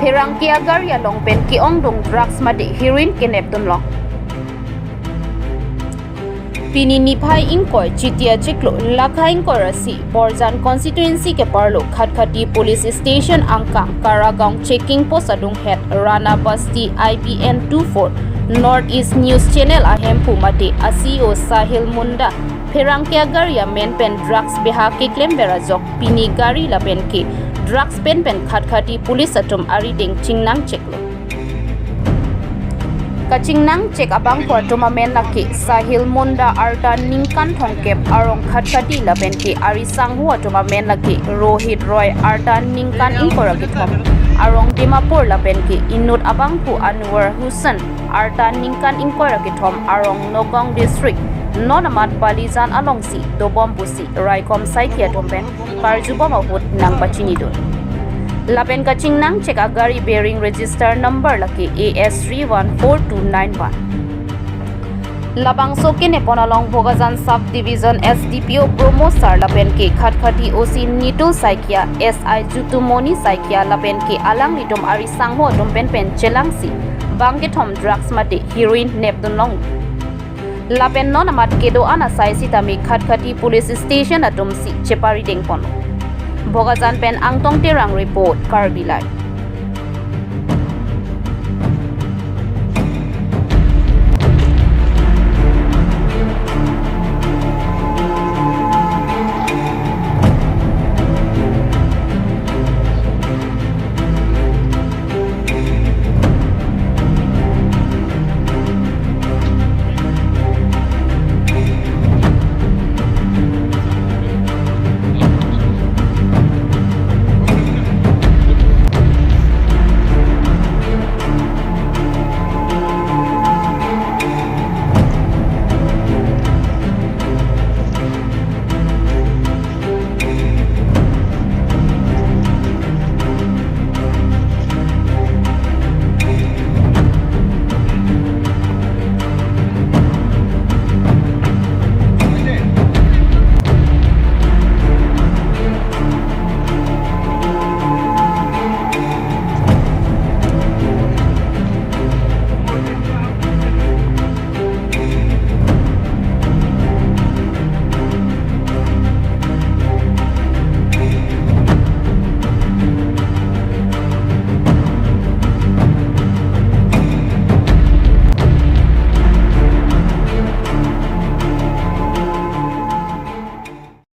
Pherangke agari alongpen ki ongdung drugs made heroine Kenep dunlong. Pini niphai ingkoi chiti achiklo Lakha ingkoi rasi Borjan constituency Kaparloh Khatkhati police station angkang Kara-gaon checking post adung head Rana bosti IBN 24 Northeast News Channel ahemphu mate A-CEO Sahil Munda Pherangke agari main pen drugs beha keklem ajok Pini Gari Pherengke drugs pen Khatkhati police atum ariding chingnang cheklo Kachingnang cek abang ko tumamen laki Sahil Munda arta ningkan thongkep arong Khatkhati Pherengke ari sanghu tumamen laki Rohit Roy arta ningkan ingkoragitom arong Dimapur Pherengke inut abang ku Anuwar Hussain arta ningkan ingkoragitom arong Nogaon District nonamat balizan alongsi dobom busi raikom saikia tomben parjubom ahut nang bachinidun Lapen kachingnang cek agari bearing register number laki AS314291. Labang sokin eponalong Bogazan subdivision SDPO promosar Pherengke Khatkhati OC Nitul saikia SI Jutumoni saikia Pherengke alang litom ari sangho dompen chelangsi banggetom drugs mate heroine nepdunlong. Lapen nonamat kedo ana sai sitami Khatkhati police station atumsi chepari dengpon. Bogazan pen angtong terang report Karbilai.